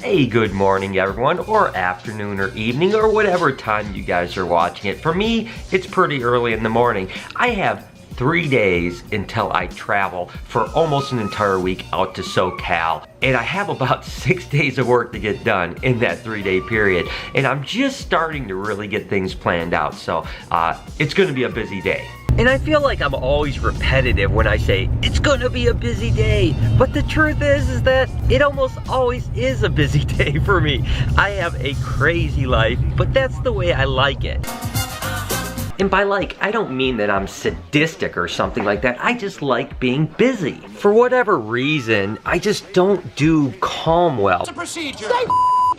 Hey, good morning everyone, or afternoon or evening, or whatever time you guys are watching it. For me, it's pretty early in the morning. I have 3 days until I travel for almost an entire week out to SoCal. And I have about 6 days of work to get done in that 3-day period. And I'm just starting to really get things planned out. So it's gonna be a busy day. And I feel like I'm always repetitive when I say, it's gonna be a busy day. But the truth is that it almost always is a busy day for me. I have a crazy life, but that's the way I like it. And by like, I don't mean that I'm sadistic or something like that. I just like being busy. For whatever reason, I just don't do calm well. It's a procedure. Stay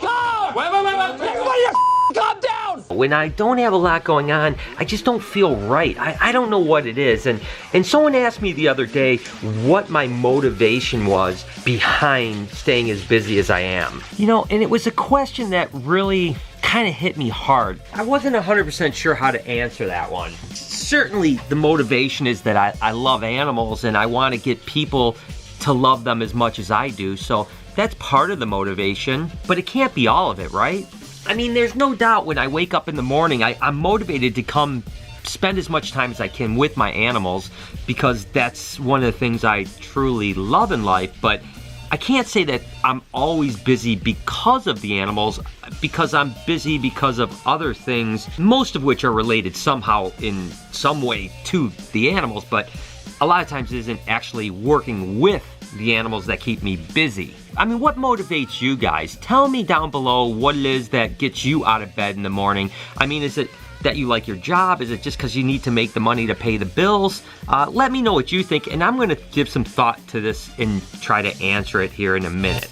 calm! Wait. Everybody calm down! When I don't have a lot going on, I just don't feel right. I don't know what it is. And someone asked me the other day what my motivation was behind staying as busy as I am. You know, and it was a question that really kind of hit me hard. I wasn't 100% sure how to answer that one. Certainly the motivation is that I love animals and I want to get people to love them as much as I do, so that's part of the motivation, but it can't be all of it, right? I mean, there's no doubt when I wake up in the morning, I'm motivated to come spend as much time as I can with my animals because that's one of the things I truly love in life, but I can't say that I'm always busy because of the animals, because I'm busy because of other things, most of which are related somehow in some way to the animals, but a lot of times it isn't actually working with the animals that keep me busy. I mean, what motivates you guys? Tell me down below what it is that gets you out of bed in the morning. I mean, is it that you like your job? Is it just because you need to make the money to pay the bills? Let me know what you think, and I'm gonna give some thought to this and try to answer it here in a minute.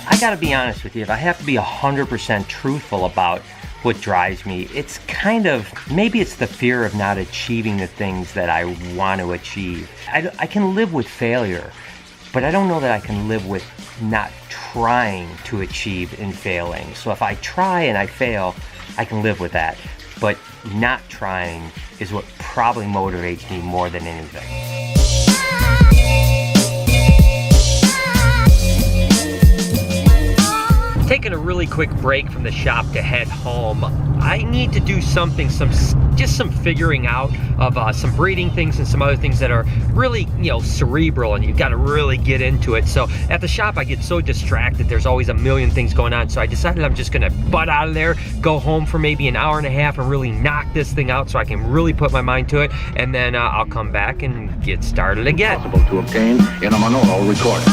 I gotta be honest with you, if I have to be 100% truthful about what drives me, it's kind of, maybe it's the fear of not achieving the things that I want to achieve. I can live with failure, but I don't know that I can live with not trying to achieve and failing. So if I try and I fail, I can live with that. But not trying is what probably motivates me more than anything. Taking a really quick break from the shop to head home. I need to do something, just some figuring out of some breeding things and some other things that are really, cerebral, and you've got to really get into it. So at the shop, I get so distracted. There's always a million things going on. So I decided I'm just gonna butt out of there, go home for maybe an hour and a half and really knock this thing out so I can really put my mind to it. And then I'll come back and get started again. Possible to obtain in a monaural recording.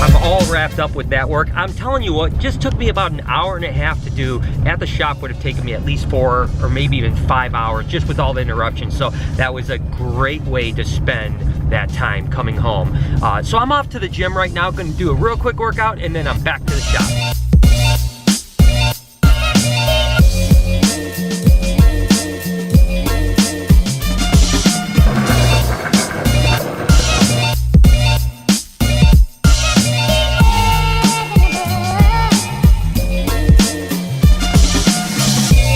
I'm all wrapped up with that work. I'm telling you what, just took me about an hour and a half to do. At the shop would have taken me at least 4 or maybe even 5 hours just with all the interruptions. So that was a great way to spend that time coming home. So I'm off to the gym right now, gonna do a real quick workout and then I'm back to the shop.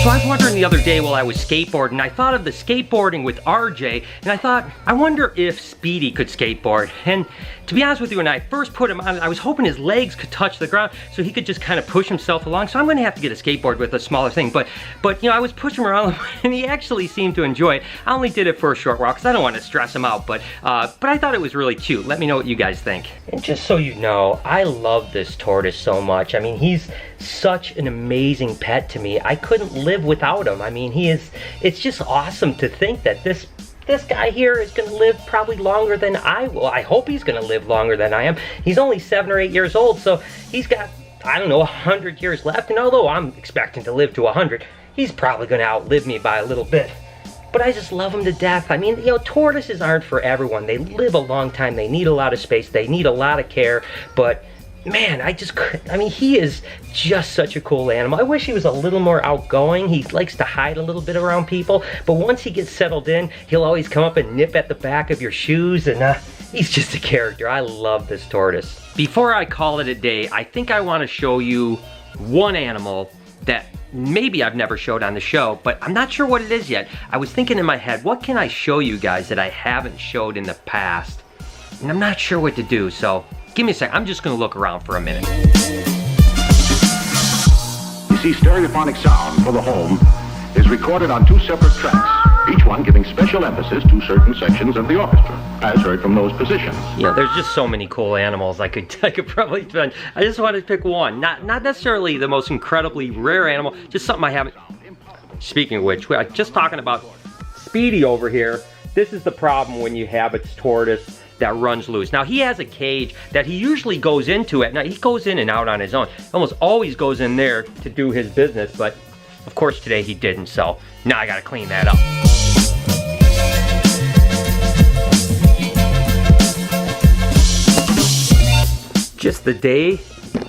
So I was wondering the other day while I was skateboarding, I thought of the skateboarding with RJ, and I thought, I wonder if Speedy could skateboard. And to be honest with you, when I first put him on, I was hoping his legs could touch the ground so he could just kind of push himself along. So I'm gonna have to get a skateboard with a smaller thing. But I was pushing him around and he actually seemed to enjoy it. I only did it for a short while because I don't want to stress him out, but I thought it was really cute. Let me know what you guys think. And just so you know, I love this tortoise so much. I mean, he's such an amazing pet to me. I couldn't live without him. I mean, it's just awesome to think that this guy here is gonna live probably longer than I will. I hope he's gonna live longer than I am. He's only 7 or 8 years old, so he's got, I don't know, 100 years left, and although I'm expecting to live to 100, he's probably gonna outlive me by a little bit. But I just love him to death. I mean, tortoises aren't for everyone. They live a long time, they need a lot of space, they need a lot of care, but man, I mean, he is just such a cool animal. I wish he was a little more outgoing. He likes to hide a little bit around people, but once he gets settled in, he'll always come up and nip at the back of your shoes, and he's just a character. I love this tortoise. Before I call it a day, I think I want to show you one animal that maybe I've never showed on the show, but I'm not sure what it is yet. I was thinking in my head, what can I show you guys that I haven't showed in the past? And I'm not sure what to do, so give me a sec. I'm just gonna look around for a minute. You see, stereophonic sound for the home is recorded on 2 separate tracks, each one giving special emphasis to certain sections of the orchestra, as heard from those positions. You know, there's just so many cool animals I could probably spend. I just wanted to pick one. Not necessarily the most incredibly rare animal, just something I haven't. Speaking of which, we're just talking about Speedy over here. This is the problem when you have a tortoise that runs loose. Now, he has a cage that he usually goes into at night. He goes in and out on his own. Almost always goes in there to do his business, but of course today he didn't, so now I gotta clean that up. Just the day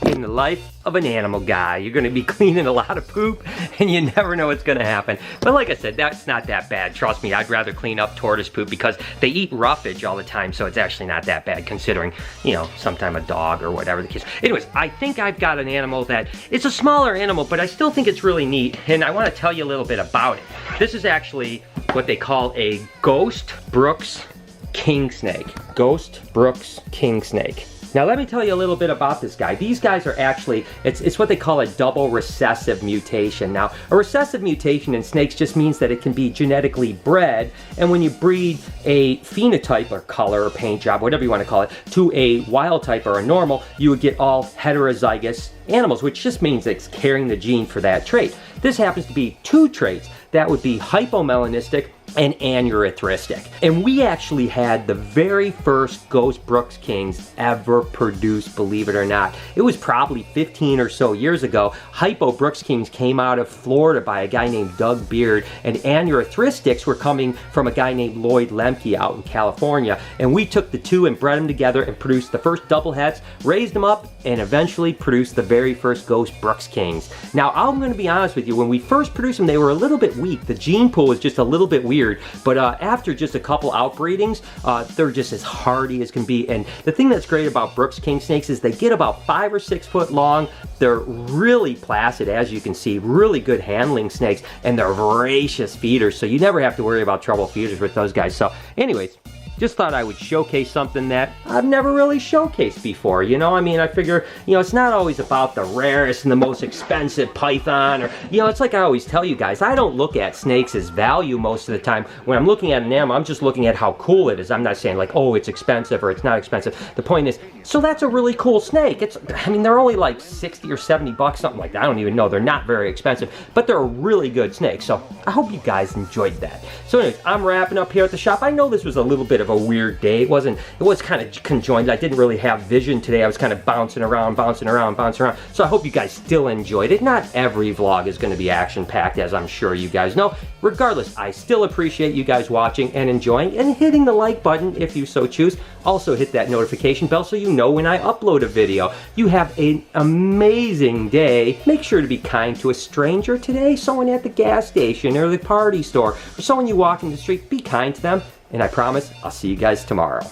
in the life of an animal guy. You're gonna be cleaning a lot of poop and you never know what's gonna happen. But like I said, that's not that bad. Trust me, I'd rather clean up tortoise poop because they eat roughage all the time, so it's actually not that bad considering, you know, sometime a dog or whatever the case. Anyways, I think I've got an animal that it's a smaller animal, but I still think it's really neat, and I wanna tell you a little bit about it. This is actually what they call a Ghost Brooks king snake. Ghost Brooks king snake. Now let me tell you a little bit about this guy. These guys are actually, it's what they call a double recessive mutation. Now, a recessive mutation in snakes just means that it can be genetically bred, and when you breed a phenotype or color or paint job, whatever you want to call it, to a wild type or a normal, you would get all heterozygous animals, which just means it's carrying the gene for that trait. This happens to be 2 traits. That would be hypomelanistic and aneurystic. And we actually had the very first Ghost Brooks Kings ever produced, believe it or not. It was probably 15 or so years ago. Hypo Brooks Kings came out of Florida by a guy named Doug Beard, and aneurysristics were coming from a guy named Lloyd Lemke out in California. And we took the 2 and bred them together and produced the first double heads, raised them up, and eventually produced the very first Ghost Brooks Kings. Now, I'm gonna be honest with you, when we first produced them, they were a little bit weak. The gene pool was just a little bit weird, but after just a couple outbreedings, they're just as hardy as can be. And the thing that's great about Brooks King snakes is they get about 5 or 6 foot long. They're really placid, as you can see, really good handling snakes, and they're voracious feeders, so you never have to worry about trouble feeders with those guys. So anyways, just thought I would showcase something that I've never really showcased before, you know? I mean, I figure, you know, it's not always about the rarest and the most expensive python, or, you know, it's like I always tell you guys, I don't look at snakes as value most of the time. When I'm looking at an animal, I'm just looking at how cool it is. I'm not saying like, oh, it's expensive or it's not expensive. The point is, so that's a really cool snake. I mean, they're only like 60 or 70 bucks, something like that. I don't even know. They're not very expensive, but they're a really good snake. So I hope you guys enjoyed that. So anyways, I'm wrapping up here at the shop. I know this was a little bit of a weird day. It was kind of conjoined. I didn't really have vision today. I was kind of bouncing around. So I hope you guys still enjoyed it. Not every vlog is going to be action-packed, as I'm sure you guys know. Regardless, I still appreciate you guys watching and enjoying and hitting the like button if you so choose. Also hit that notification bell so you know when I upload a video. You have an amazing day. Make sure to be kind to a stranger today, someone at the gas station or the party store, or someone you walk in the street. Be kind to them. And I promise I'll see you guys tomorrow.